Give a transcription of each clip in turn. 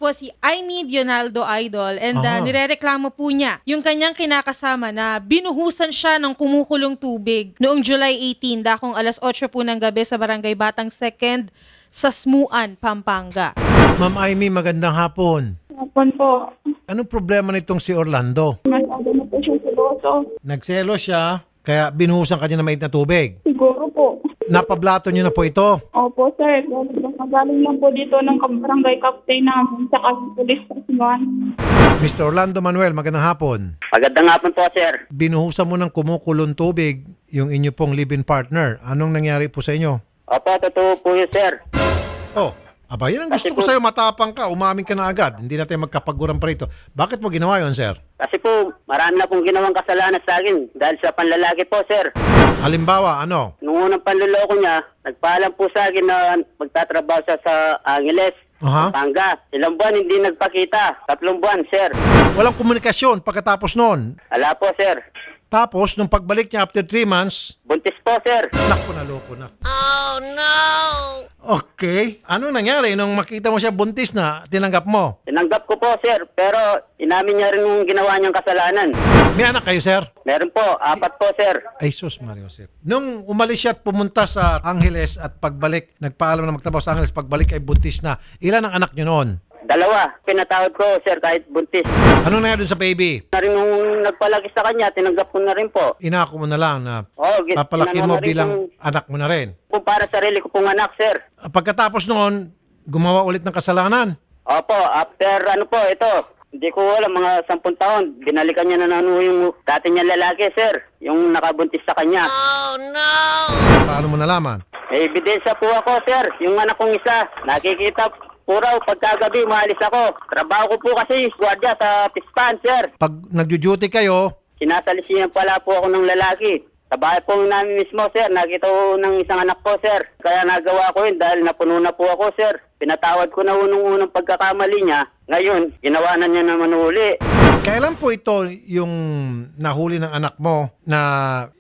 po si Aimee Dionaldo Idol and Aha. nirereklamo po niya yung kanyang kinakasama na binuhusan siya ng kumukulong tubig noong July 18, dakong alas 8 po ng gabi sa Barangay Batang 2nd sa Smuan, Pampanga. Ma'am Aimee, magandang hapon. Hapon po. Anong problema nitong si Orlando? Masyado na po siya siloso. Nagselo siya, kaya binuhusan ka niya ng mainit na tubig. Siguro po. Napablato niyo na po ito. Opo, sir. Magaling lang po dito ng barangay captain namin sa pulis Kasiman. Mr. Orlando Manuel, magandang hapon. Magandang hapon po, sir. Binuhusan mo ng kumukulong tubig yung inyo pong live-in partner. Anong nangyari po sa inyo? Opo, totoo po yun, sir. Oh, aba, yan ang gusto ko sa'yo, matapang ka, umamin ka na agad. Hindi natin magkapaguran pa rito. Bakit mo ginawa yon, sir? Kasi po, marami na pong ginawang kasalanan sa akin dahil sa panlalaki po, sir. Halimbawa, ano? Nung unang panluloko niya, nagpaalam po sa akin na magtatrabaho siya sa Angeles, Aha. Pampanga. Ilang buwan hindi nagpakita. 3 buwan, sir. Walang komunikasyon pagkatapos noon. Ala po, sir. Tapos, nung pagbalik niya after 3 months, Buntis po, sir. naku, naloko na. Oh, no! Okay. Ano nangyari nung makita mo siya buntis na, tinanggap mo? Tinanggap ko po, sir. Pero inamin niya rin yung ginawa niyang kasalanan. May anak kayo, sir? Meron po, 4 po, sir. Ay, sus, Mario, sir. Nung umalis siya at pumunta sa Angeles at pagbalik, nagpaalam na magtrabaho sa Angeles, pagbalik ay buntis na. Ilan ang anak niyo noon? 2. Pinatawad ko, sir, kahit buntis. Ano nangyari dun sa baby? Na rin nung nagpalaki sa kanya, tinanggap ko na rin po. Inako mo na lang na Oo, papalakin ginano mo na rin bilang kung- anak mo na rin. Kung para sarili ko pong anak, sir. Pagkatapos noon, gumawa ulit ng kasalanan. Opo, after ito, hindi ko alam, mga 10 taon, binalikan niya na yung dati niya lalaki, sir. Yung nakabuntis sa kanya. Paano mo nalaman? May ebidensya po ako, sir. Yung anak kong isa, nakikita po raw pagkagabi, maalis ako. Trabaho ko po kasi, gwardiya sa pispan, sir. Pag nagjo-duty kayo, Sinasalisihan pala po ako ng lalaki. Sa bahay po namin mismo, sir. Nakita ko ng isang anak ko, sir. Kaya nagawa ko yun dahil napuno na po ako, sir. Pinatawad ko na unang pagkakamali niya. Ngayon, ginawa na niya naman uli. kailan po ito yung nahuli ng anak mo na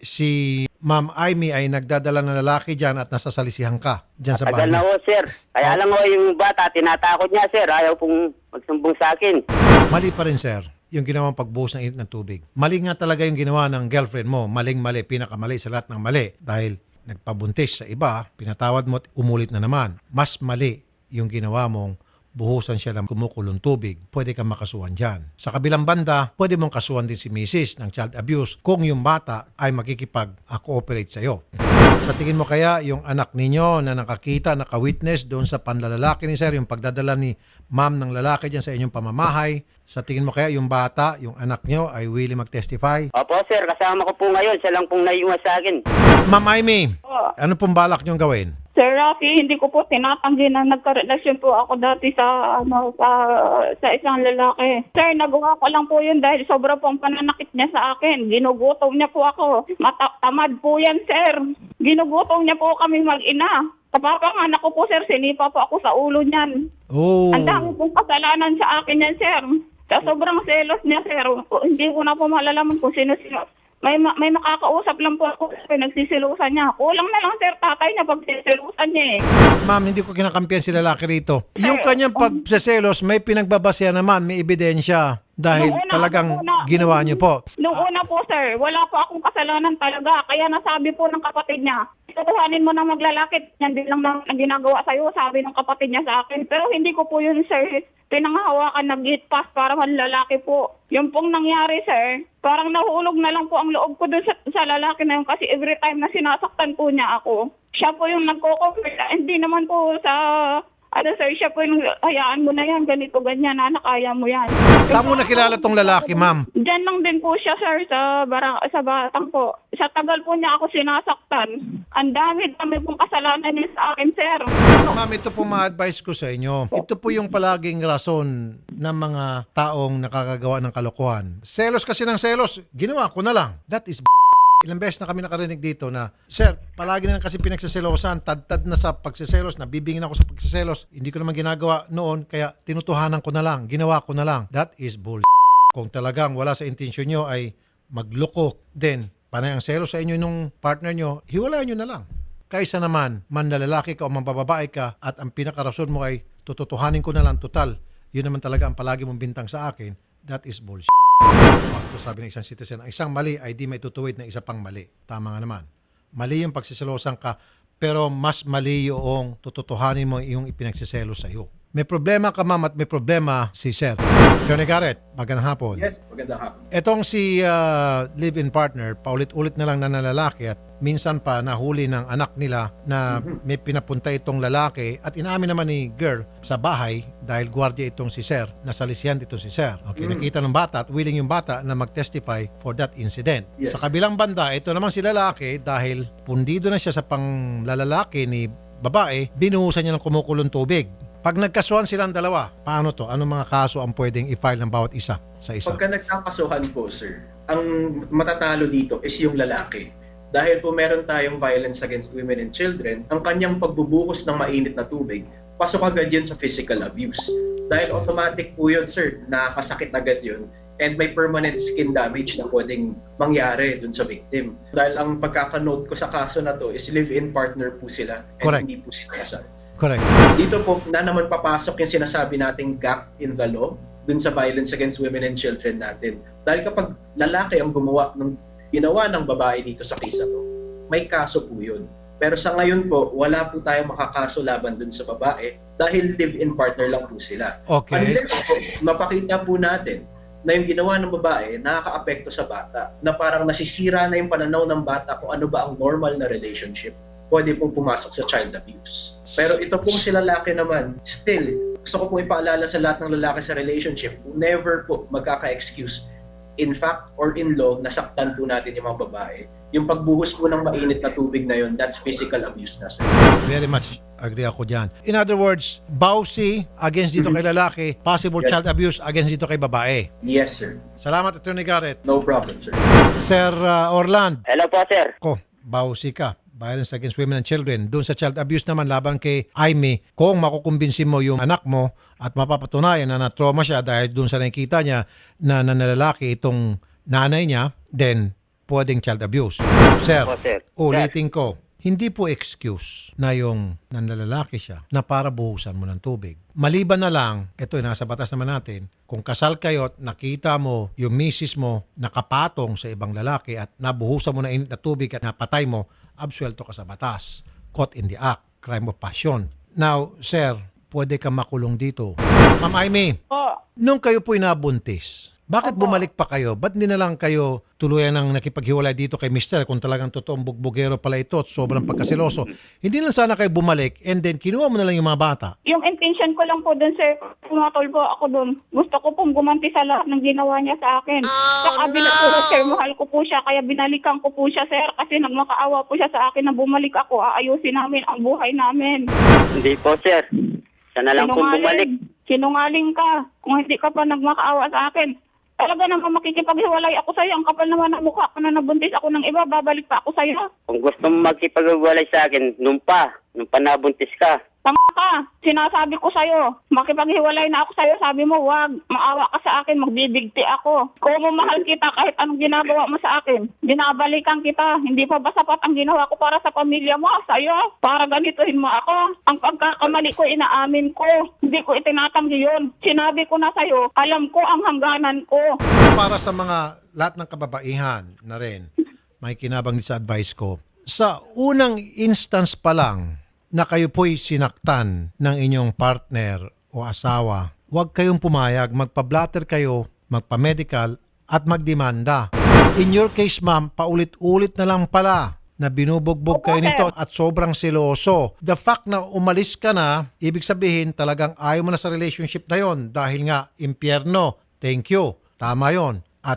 si Ma'am Aimee ay nagdadala ng lalaki dyan at nasasalisihan ka dyan sa bahay Tagal na niyo? ho, sir. Kaya lang ho, yung bata, tinatakot niya, sir. Ayaw pong magsumbong sa akin. Mali pa rin, sir, yung ginawang pagbuhos ng init ng tubig. Mali nga talaga yung ginawa ng girlfriend mo. Maling-mali, pinakamali sa lahat ng mali. Dahil nagpabuntis sa iba, pinatawad mo at umulit na naman. Mas mali yung ginawa mong buhusan siya ng kumukulong tubig. Pwede kang makasuhan dyan. Sa kabilang banda, pwede mong kasuhan din si Mrs. ng child abuse kung yung bata ay makikipag-cooperate sa'yo. Sa tingin mo kaya yung anak ninyo na nakakita, naka-witness doon sa panlalalaki ni sir, yung pagdadala ni ma'am ng lalaki dyan sa inyong pamamahay, sa tingin mo kaya yung bata, yung anak nyo ay willing mag-testify? Opo, sir. Kasama ko po ngayon. Siya lang pong naiiwas sa akin. Ma'am Aimee, ano pong balak nyong gawin? Sir Rafi, hindi ko po tinatanggi na nagkarelasyon po ako dati sa isang lalaki. Sir, nagawa ko lang po yun dahil sobra po ang pananakit niya sa akin. Ginugutom niya po ako. Tamad po yan, sir. Ginugutom niya po kami mag-ina. Kapapanganak ko po, sir, sinipa po ako sa ulo niyan. Oh, Ang dami pong kasalanan sa akin yan, sir. Sa sobrang selos niya, sir, hindi ko na po malalaman kung sino-sino. May makakausap lang po ako, sir, nagsisilusan niya. Kulang na lang, sir, tatay na pagsisilusan niya eh. ma'am, hindi ko kinakampiyan si lalaki rito. Yung kanyang pagseselos, may pinagbabasehan naman, may ebidensya. Dahil Nung una, talagang nung una. ginawa niyo po. Nung una po, sir, wala po akong kasalanan talaga. Kaya nasabi po ng kapatid niya, tutuhanin mo na maglalakit. Yan din lang ang ginagawa sa'yo, sabi ng kapatid niya sa akin. Pero hindi ko po yun, sir, pinanghahawakan, nag-gate pass para manlalaki po. Yung pong nangyari, sir, parang nahulog na lang po ang loob ko dun sa lalaki na yun kasi every time na sinasaktan po niya ako, siya po yung nagko-comfort. Hindi naman po sa... sir, siya po yung, hayaan mo na yan, ganito, ganyan, anak, kaya mo yan. Saan mo nakilala tong lalaki, ma'am? Diyan lang din po siya, sir, sa Batang po. Sa tagal po niya ako sinasaktan. Ang dami pong kasalanan niya sa akin, sir. Ma'am, ito po ma-advise ko sa inyo. Ito po yung palaging rason ng mga taong nakakagawa ng kalokohan. Selos kasi ng selos, ginawa ko na lang. That is Ilang beses na kami nakarinig dito na, sir, palagi na lang kasi pinagsiselosan, tad-tad na sa pagsiselos, nabibingin ako sa pagsiselos, hindi ko naman ginagawa noon, kaya tinutuhanan ko na lang, ginawa ko na lang. That is bull. Kung talagang wala sa intensyon nyo ay magloko, then panay ang selos sa inyo nung partner nyo, hiwalayan nyo na lang. Kaysa naman, manlalalaki ka o mambababae ka at ang pinakarason mo ay tututuhanin ko na lang total. yun naman talaga ang palagi mong bintang sa akin, that is bullshit. Ito sabi ng isang citizen, ang isang mali ay di may tutuwid ng isa pang mali. Tama nga naman. Mali yung pagsisilosan ka, pero mas mali yung tututuhanin mo yung ipinagsiselos sa iyo. May problema ka, ma'am, at may problema si Sir. Johnny Garrett, magandang hapon. Yes, magandang hapon. Etong si live-in partner, paulit-ulit na lang na lalaki at minsan pa nahuli ng anak nila na may pinapunta itong lalaki at inamin naman ni girl sa bahay dahil gwardiya itong si Sir, nasalisihan itong si Sir. Okay, nakita ng bata at willing yung bata na mag-testify for that incident. Yes. Sa kabilang banda, ito naman si lalaki dahil pundido na siya sa panglalalaki ni babae, binuhusan niya ng kumukulong tubig. Pag nagkasuhan silang dalawa, paano to? Anong mga kaso ang pwedeng i-file ng bawat isa sa isa? Pagka nagkakasuhan po, sir, ang matatalo dito is yung lalaki. Dahil po meron tayong violence against women and children, ang kanyang pagbubuhos ng mainit na tubig, pasok agad yun sa physical abuse. Dahil automatic po yun, sir, nakakasakit agad yun. And may permanent skin damage na pwedeng mangyari dun sa victim. Dahil ang pagkakanote ko sa kaso na to is live-in partner po sila and Correct. hindi po sila kasal. Correct. Dito po na naman papasok yung sinasabi nating gap in the law dun sa violence against women and children natin. Dahil kapag lalaki ang ginawa ng babae dito sa case na to, may kaso po yun. Pero sa ngayon po, wala po tayong makakaso laban dun sa babae dahil live-in partner lang po sila. Okay. Unless po, mapakita po natin na yung ginawa ng babae nakaka-apekto sa bata, na parang nasisira na yung pananaw ng bata kung ano ba ang normal na relationship, pwede pong pumasok sa child abuse. Pero ito pong si lalaki naman, still, gusto ko pong ipaalala sa lahat ng lalaki sa relationship, never po magkaka-excuse. In fact, or in law, nasaktan po natin yung mga babae. Yung pagbuhos po ng mainit na tubig na yun, that's physical abuse na, sir. Very much agree ako dyan. In other words, bawsi against dito kay lalaki, possible Yes. child abuse against dito kay babae. Yes, sir. Salamat, Attorney Garrett. No problem, sir. Sir Orland, Hello po, sir. bawsi ka. Violence against women and children. Doon sa child abuse naman, laban kay Aimee, kung makukumbinsin mo yung anak mo at mapapatunayan na na-trauma siya dahil doon sa nakikita niya na nalalaki itong nanay niya, then pwedeng child abuse. Sir, Opo, sir. ulitin ko, hindi po excuse na yung nanlalaki siya na para buhusan mo ng tubig. Maliban na lang, ito nasa batas naman natin, kung kasal kayo at nakita mo yung misis mo nakapatong sa ibang lalaki at nabuhusan mo na init na tubig at napatay mo, absuelto ka sa batas. Caught in the act. Crime of passion. Now, sir, pwede ka makulong dito. Ma'am Aimee, nung kayo po'y nabuntis, bakit bumalik pa kayo? Ba't hindi na lang kayo tuluyan ng nakipaghiwalay dito kay Mr. kung talagang totoong bugbugero pala ito at sobrang pagkasiloso? Hindi lang sana kayo bumalik and then kinuha mo na lang yung mga bata. Yung intention ko lang po dun, sir, pumatol po ako dun. Gusto ko pong gumanti sa lahat ng ginawa niya sa akin. Sa kabila po, sir, mahal ko po siya, kaya binalikan ko po siya, sir, kasi nagmakaawa po siya sa akin na bumalik ako. Aayusin namin ang buhay namin. Hindi po, sir. Sana lang po bumalik. Sinungaling ka. Kung hindi ka pa nagmakaawa sa akin, talaga naman makikipaghiwalay ako sa'yo. Ang kapal naman ng mukha ko na nabuntis ako ng iba, babalik pa ako sa'yo. Kung gusto mo magkipag-ugwalay sa akin, nung pa nabuntis ka. Tama ka. Sinasabi ko sa'yo, makipaghiwalay na ako sa'yo. Sabi mo, wag, maawa ka sa akin, magbibigti ako. Kung mahal kita, kahit anong ginagawa mo sa akin, binabalikan kita. Hindi pa ba sapat ang ginawa ko para sa pamilya mo, sa'yo? Para ganituhin mo ako. Ang pagkakamali ko, inaamin ko. Hindi ko itinatanggi yun. Sinabi ko na sa'yo, alam ko ang hangganan ko. Para sa mga lahat ng kababaihan na rin, may kinabang sa advice ko. Sa unang instance pa lang na kayo po'y sinaktan ng inyong partner o asawa, huwag kayong pumayag, magpa-blatter kayo, magpa-medical at magdemanda. In your case, ma'am, paulit-ulit na lang pala na binubugbog kayo nito at sobrang seloso. The fact na umalis ka na, ibig sabihin talagang ayaw mo na sa relationship na yon dahil nga impyerno. Thank you. Tama yon. At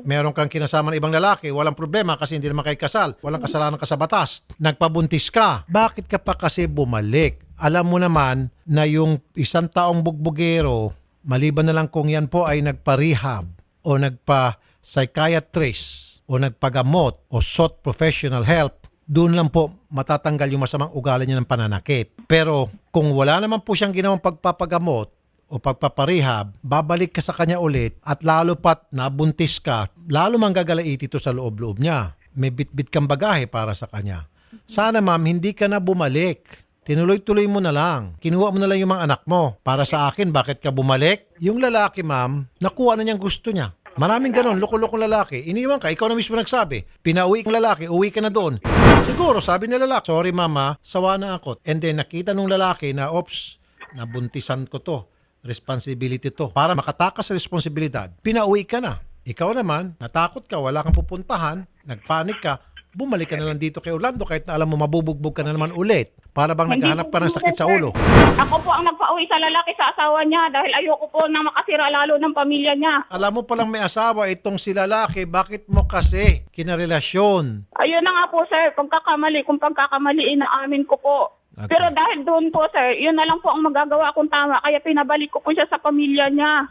meron kang kinasama ng ibang lalaki, walang problema kasi hindi naman kayo kasal. Walang kasalanan ka sa batas. Nagpabuntis ka. Bakit ka pa kasi bumalik? Alam mo naman na yung isang taong bugbugero, maliban na lang kung yan po ay nagpa-rehab o nagpa-psychiatrist o nagpagamot o sought professional help, doon lang po matatanggal yung masamang ugali niya ng pananakit. Pero kung wala naman po siyang ginawang pagpapagamot o pagpaparehab, babalik ka sa kanya ulit at lalo pat nabuntis ka, lalo mang gagalaiti ito sa loob-loob niya. May bit-bit kang bagahe para sa kanya. Sana ma'am, hindi ka na bumalik. tinuloy-tuloy mo na lang. Kinuha mo na lang yung mga anak mo. Para sa akin, bakit ka bumalik? Yung lalaki, ma'am, nakuha na niyang gusto niya. Maraming ganon, loko-lokong lalaki. Iniwan ka, ikaw na mismo nagsabi. Pinauwi ang lalaki, uwi ka na doon. Siguro, sabi ng lalaki, sorry mama, sawa na ako. And then, nakita nung lalaki na, oops, nabuntisan ko to. Responsibility to. Para makatakas sa responsibilidad, pinauwi ka na. Ikaw naman, natakot ka, wala kang pupuntahan, nagpanik ka, bumalik ka na lang dito kay Orlando kahit na alam mo mabubugbog ka na naman ulit. Para bang naghahanap ka ng sakit sa ulo. Ako po ang nagpauwi sa lalaki sa asawa niya dahil ayoko po na makasira lalo ng pamilya niya. Alam mo palang may asawa itong si lalaki, bakit mo kasi kinarelasyon? Ayun na nga po sir, kung pagkakamali, inaamin ko po. Okay. Pero dahil doon po sir, yun na lang po ang magagawa kong tama, kaya pinabalik ko po siya sa pamilya niya.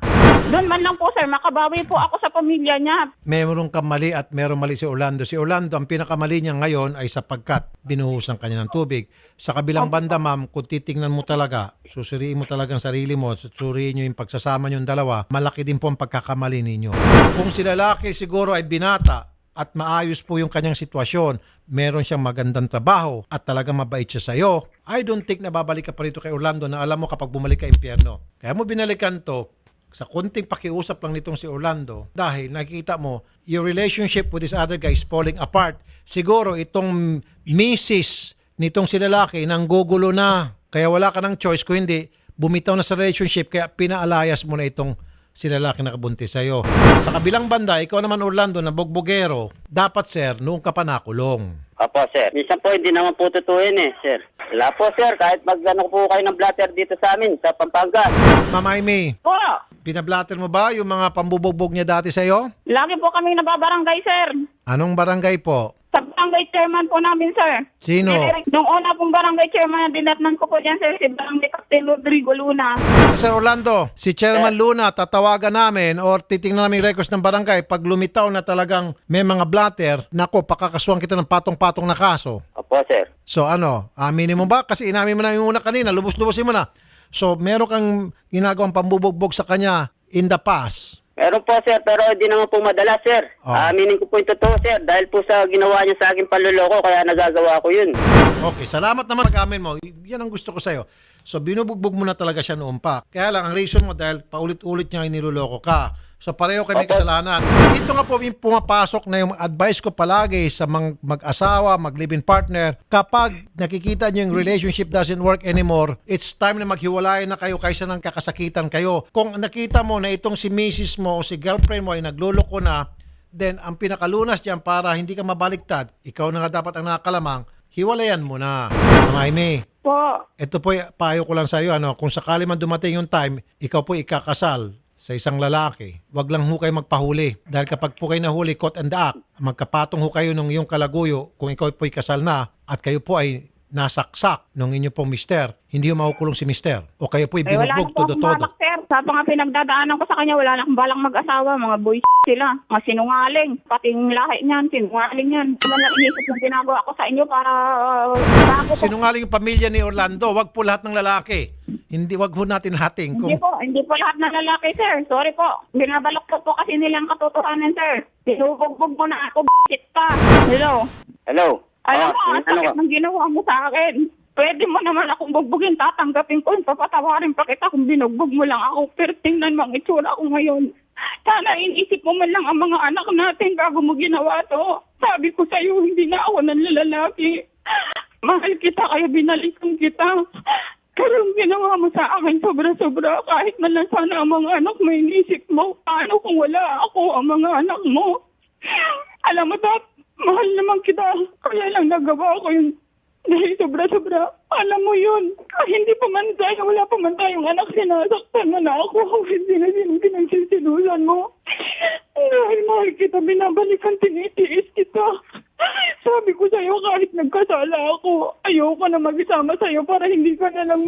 Doon man lang po sir, makabawi po ako sa pamilya niya. Meron kang mali at meron mali si Orlando. Si Orlando, ang pinakamali niya ngayon ay sapagkat binuhusan kanya ng tubig. Sa kabilang banda, ma'am, kung titingnan mo talaga, susuriin mo talaga ang sarili mo, susuriin nyo yung pagsasama nyo yung dalawa, malaki din po ang pagkakamali ninyo. Kung si lalaki siguro ay binata at maayos po yung kanyang sitwasyon, meron siyang magandang trabaho at talagang mabait siya sa'yo, I don't think na babalik ka pa rito kay Orlando na alam mo kapag bumalik ka impyerno. Kaya mo binalikan to sa konting pakiusap lang nitong si Orlando dahil nakikita mo your relationship with this other guy is falling apart. Siguro itong misis nitong si lalaki nang gugulo na. Kaya wala ka ng choice kung hindi bumitaw na sa relationship kaya pinaalayas mo na itong si lalaki nakabuntis sa'yo. Sa kabilang banda, ikaw naman Orlando na bogbogero, dapat sir, noong ka pa nakulong. Opo, sir. Minsan po, hindi naman po tutuin sir. Wala po, sir. Kahit mag-ano po kayo ng blatter dito sa amin, sa Pampanga. Ma'am Aimee, Po, pinablatter mo ba yung mga pambubogbog niya dati sa'yo? lagi po kami nababarangay sir. Anong barangay po? Sa barangay chairman po namin sir. Sino? Nung una pong barangay chairman na dinatnan ko po dyan sir, si Barangay Captain Rodrigo Luna. Sir Orlando, si Chairman Luna, tatawagan namin or titingnan namin yung records ng barangay. Pag lumitaw na talagang may mga blatter, nako, pakakasuhan kita ng patong-patong na kaso. Opo, sir. So ano, aminin mo ba? Kasi inamin mo na yung una kanina, lubos-lubosin mo na. So meron kang ginagawang pambubugbog sa kanya in the past. Meron po, sir, pero hindi naman po madala, sir. Oh. Aminin ko po yung totoo, sir. Dahil po sa ginawa niya sa akin panloloko, kaya nagagawa ko yun. Okay, salamat naman pag-amin mo. Yan ang gusto ko sa'yo. So binubugbog mo na talaga siya noon pa. Kaya lang, ang reason mo dahil paulit-ulit niya niloloko ka. So pareho kayo may kasalanan. Dito nga po yung pumapasok na yung advice ko palagi sa mag-asawa, mag-live-in partner. Kapag nakikita niyo yung relationship doesn't work anymore, it's time na maghiwalay na kayo kaysa nang kakasakitan kayo. Kung nakita mo na itong si misis mo o si girlfriend mo ay nagluloko na, then ang pinakalunas diyan para hindi ka mabaliktad, ikaw na nga dapat ang nakakalamang, hiwalayan mo na. Aimee, Po, ito po, payo ko lang sa iyo, kung sakali man dumating yung time, ikaw po ikakasal sa isang lalaki, wag lang ho kayo magpahuli. Dahil kapag po kayo nahuli, caught in the act, magkapatong ho kayo ng iyong kalaguyo kung ikaw po ikasal na at kayo po ay nasaksak ng inyo pong mister, hindi ho makukulong si mister. O kayo po ay wala binugbog na po akong todo-todo. balak sir. Sa mga pinagdadaanan ko sa kanya, wala na akong balang mag-asawa. Mga boy sila. Mga sinungaling. Pati yung lahi niyan, sinungaling yan. Naman lang inisip yung ginagawa ko sa inyo para bago po. Sinungaling yung pamilya ni Orlando, wag po lahat ng lalaki. Hindi, wag ho natin hating. Hindi po lahat ng lalaki, sir. Sorry po. Binabalok po kasi nilang katotohanan, sir. Sinubugbog mo na ako, b***it ka. Hello? Hello? Alam mo, ang ano sakit ng ginawa mo sa akin. Pwede mo naman akong bugbugin, tatanggapin ko. Papatawarin pa kita kung binugbog mo lang ako. Pero tingnan mo ang itsura ko ngayon. Sana inisip mo man lang ang mga anak natin bago mo ginawa to. Sabi ko sa'yo, hindi na ako nanlalaki. Mahal kita, kaya binalikan kita. Pero ang ginawa mo sa akin, sobra-sobra. Kahit man lang sana ang mga anak mo, inisip mo. Paano kung wala ako, ang mga anak mo? Alam mo, Dad, mahal naman kita. Kaya lang nagawa ko yun. Dahil sobra-sobra. Alam mo yun. Hindi pa man tayo, wala pa man tayong anak, sinasaktan mo na ako. Hindi na pinagsisilusan mo. Dahil mahal kita, binabalikan, tinitiis kita. Sabi ko sa'yo, kahit nagkasala ako, ayoko na mag-isama sa'yo para hindi ka na lang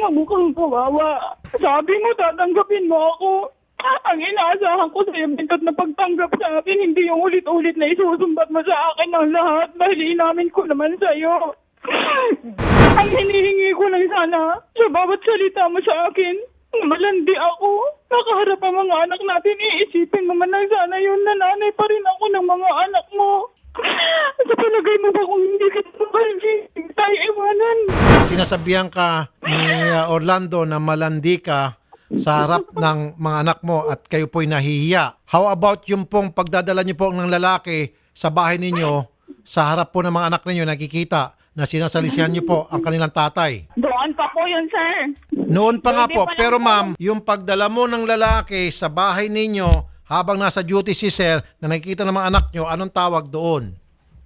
mamukhang kawawa. Sabi mo, tatanggapin mo ako. Ang inaasahan ko sa'yo, bintot na pagtanggap sa akin, hindi yung ulit-ulit na isusumbat mo sa akin ng lahat dahil inamin ko naman sa'yo. Ang hinihingi ko lang sana, sa bawat salita mo sa akin, malandi ako. Nakaharap ang mga anak natin, iisipin mo man lang sana yun na nanay pa rin ako ng mga anak mo. Sa palagay mo ba kung hindi ka mahal, tayo iwanan? Si sinasabihan ka ni Orlando na malandi ka sa harap ng mga anak mo at kayo po'y nahihiya. How about yung pong pagdadala niyo po ng lalaki sa bahay ninyo, sa harap po ng mga anak ninyo, nakikita na sinasalisihan niyo po ang kanilang tatay? Doon pa po yun, sir. Noon pa nga Hindi po, pa lang pero po. ma'am, yung pagdala mo ng lalaki sa bahay ninyo habang nasa duty si sir na nakikita ng mga anak nyo, anong tawag doon?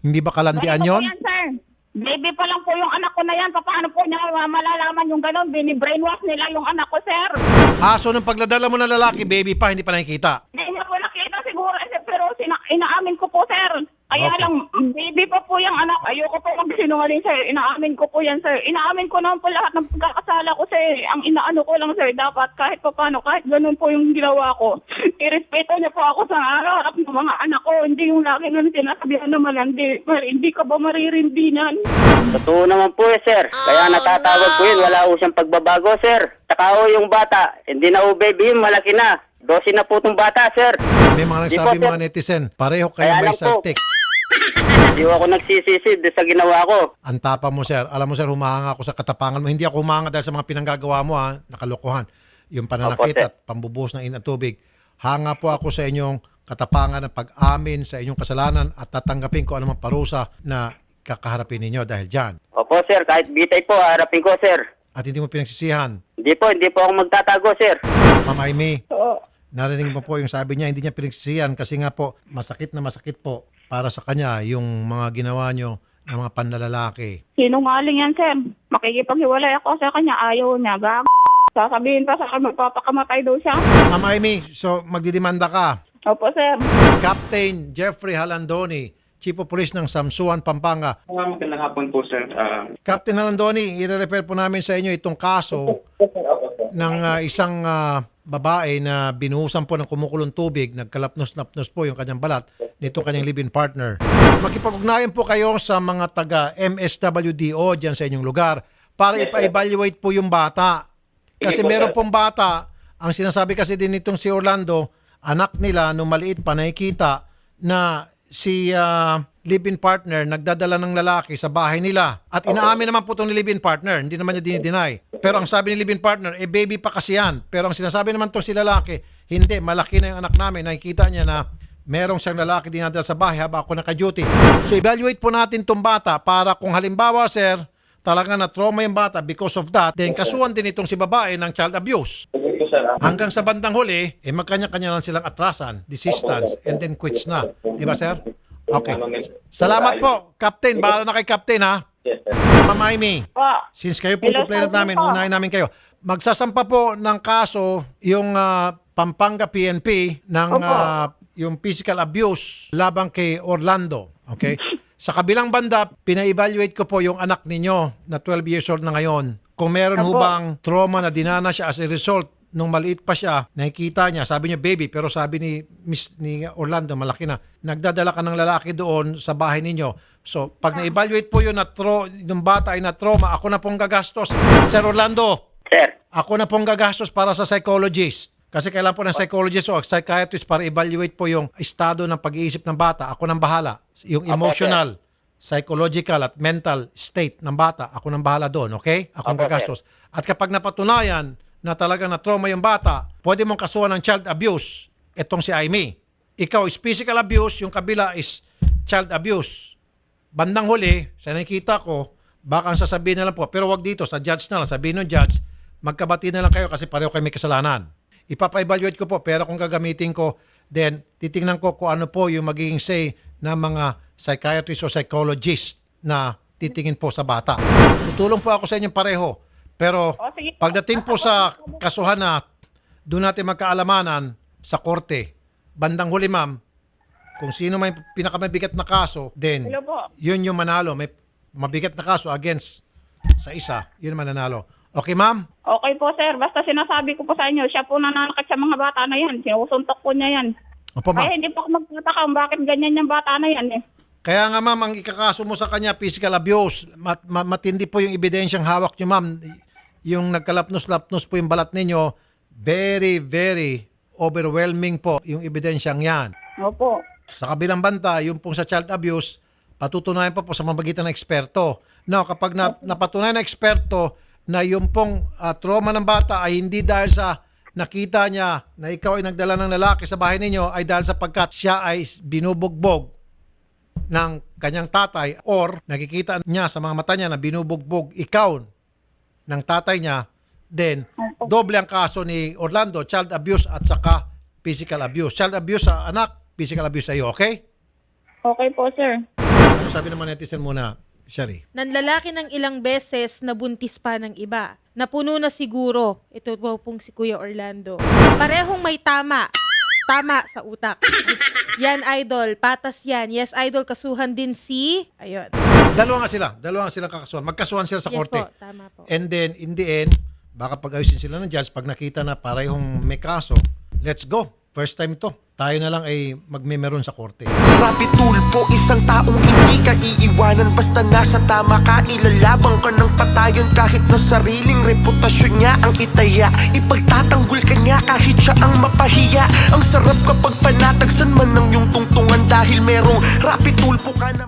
Hindi ba kalandian Baby pa yon? po yan, sir. Baby pa lang po yung anak ko na yan. Paano po niya malalaman yung gano'n? Bini-brainwash nila yung anak ko, sir. So nung pagdadala mo ng lalaki, baby pa, hindi pa nakikita. Hindi niya po nakita siguro, pero inaamin ko po, sir. Kaya Okay. lang, baby pa po yung anak. Ayoko po magsinungaling, sir. Inaamin ko po yan, sir. Inaamin ko naman po lahat ng pagkakasala ko, sir. Ang inaano ko lang, sir, dapat kahit pa paano, kahit ganun po yung ginawa ko, irespeto niya po ako sa harap ng mga anak ko. Hindi yung laki na sinasabihan naman lang, hindi ka ba maririndi niyan? Totoo naman po sir. Kaya natatawag ko yun, wala ho siyang pagbabago sir. Saka ho yung bata, hindi na ho baby yun, malaki na. 12 na po itong bata sir. May mga Di nagsabi po, sir. mga netizen, pareho kayo Kaya may lang po. saltik. Hindi ho ako nagsisisi sa ginawa ko. Ang tapa mo sir, alam mo sir, humahanga ako sa katapangan mo. Hindi ako humahanga dahil sa mga pinanggagawa mo ha, nakalokohan. Yung pananakit Opo, sir. at pambubuhos ng inat tubig. Hanga po ako sa inyong katapangan ng pag-amin sa inyong kasalanan at tatanggapin ko anumang parusa na kakaharapin ninyo dahil dyan. Opo sir, kahit bitay po, harapin ko sir. At hindi mo pinagsisihan. Hindi po ako magtatago sir. Ma'am Aimee, Oo. narinig mo po yung sabi niya, hindi niya pinagsisihan kasi nga po, masakit na masakit po para sa kanya yung mga ginawa nyo ng mga panlalalaki. Sinungaling yan, sir. Makikipaghiwalay ako sa kanya. Ayaw niya. Sasabihin pa sa akin, magpapakamatay daw siya. Ma'am Aimee, so magdidemanda ka. Opo, sir. Captain Jeffrey Halandoni, Chief of Police ng Samsuan, Pampanga. Magandang hapon po, sir. Captain Halandoni, i-refer po namin sa inyo itong kaso ng isang babae na binuhusan po ng kumukulong tubig, nagkalapnos-lapnos po yung kanyang balat nito kanyang live-in partner. Makipag-ugnayan po kayo sa mga taga MSWDO dyan sa inyong lugar para ipa-evaluate po yung bata. Kasi meron pong bata, ang sinasabi kasi din nitong si Orlando, anak nila nung maliit pa nakikita na si live-in partner nagdadala ng lalaki sa bahay nila. At inaamin naman po itong live-in partner, hindi naman niya dinideny. Pero ang sabi ni live-in partner, baby pa kasi yan. Pero ang sinasabi naman itong si lalaki, hindi, malaki na yung anak namin. Nakikita niya na merong siyang lalaki dinadala sa bahay habang ako naka-duty. So evaluate po natin itong bata para kung halimbawa, sir, talaga na trauma yung bata because of that, then kasuhan din itong si babae ng child abuse. Sige po, sir. Hanggang sa bandang huli, magkanya-kanya lang silang atrasan, desistance, and then quits na. Di ba, sir? Okay. Salamat po, Captain. Bahala na kay Captain, ha? Yes, sir. Ma'am Aimee, since kayo po Hello, complainant sir. namin, unahin namin kayo. Magsasampa po ng kaso yung Pampanga PNP ng yung physical abuse labang kay Orlando. Okay? Sa kabilang banda, pina-evaluate ko po yung anak ninyo na 12 years old na ngayon. Kung meron hubang trauma na dinana siya as a result nung maliit pa siya, nakikita niya, sabi niya baby, pero sabi ni Orlando, malaki na, nagdadala ka ng lalaki doon sa bahay ninyo. So, pag na-evaluate po yun na yung bata ay na trauma, ako na pong gagastos. Sir Orlando, Sir, ako na pong gagastos para sa psychologist. Kasi kailan po ng psychologist o psychiatrist para evaluate po yung estado ng pag-iisip ng bata. Ako nang bahala. Yung emotional, psychological at mental state ng bata, ako nang bahala doon, okay? Akong Opo, gagastos. At kapag napatunayan na talaga na trauma yung bata, pwede mong kasuhan ng child abuse. Itong si Aimee. Ikaw is physical abuse, yung kabila is child abuse. Bandang huli, sa nakikita ko, baka ang sasabihin na lang po, pero wag dito, sa judge na lang, sabihin ng judge, magkabati na lang kayo kasi pareho kayo may kasalanan. Ipapa-evaluate ko po, pero kung gagamitin ko, then titingnan ko kung ano po yung magiging say ng mga psychiatrist o psychologist na titingin po sa bata. Tutulong po ako sa inyong pareho. Pero sige. pagdating po sa kasuhan na doon natin magkaalamanan sa korte, bandang huli ma'am, kung sino may pinakamabigat na kaso, then Hello po. yun yung manalo. May mabigat na kaso against sa isa, yun ang mananalo. Okay ma'am? Okay po, sir. Basta sinasabi ko po sa inyo, siya po nananakit sa mga bata na yan. Sinusuntok po niya yan. Opo ma'am. Kaya hindi po ako magtataka kung bakit ganyan yung bata na yan eh. Kaya nga ma'am, ang ikakaso mo sa kanya, physical abuse, matindi po yung ebidensyang hawak nyo ma'am. Yung nagkalapnos-lapnos po yung balat ninyo, very, very overwhelming po yung ebidensyang yan. Opo. Sa kabilang banta, yung pong sa child abuse, patutunayan pa po sa mamagitan ng eksperto. Now, kapag napatunay na eksperto na yung pong trauma ng bata ay hindi dahil sa nakita niya na ikaw ay nagdala ng lalaki sa bahay ninyo, ay dahil sapagkat siya ay binubugbog ng kanyang tatay or nakikita niya sa mga mata niya na binubugbog ikaw ng tatay niya, then doble ang kaso ni Orlando, child abuse at saka physical abuse. Child abuse sa anak, physical abuse sa iyo, okay? Okay po, sir. Ano sabi naman netizen muna, Shari? Nanlalaki ng ilang beses na buntis pa ng iba. Napuno na siguro. Ito po pong si Kuya Orlando. Parehong may tama. Tama sa utak. Yan, idol. Patas yan. Yes, idol. Kasuhan din si... Ayun. Dalawa nga sila kakasuhan. Magkasuhan sila sa Yes korte. po, tama po. And then, in the end, baka pag-ayusin sila ng judge, pag nakita na parehong may kaso, let's go. First time to. Tayo na lang ay magmemeron sa korte. Rapi tulpo, isang taong hindi ka iiwanan. Basta nasa tama ka, ilalabang ka ng patayon. Kahit na sariling reputasyon niya ang itaya, ipagtatanggol ka niya kahit siya ang mapahiya. Ang sarap kapag panatagsan man ng iyong tungtungan, dahil merong rapi tulpo ka na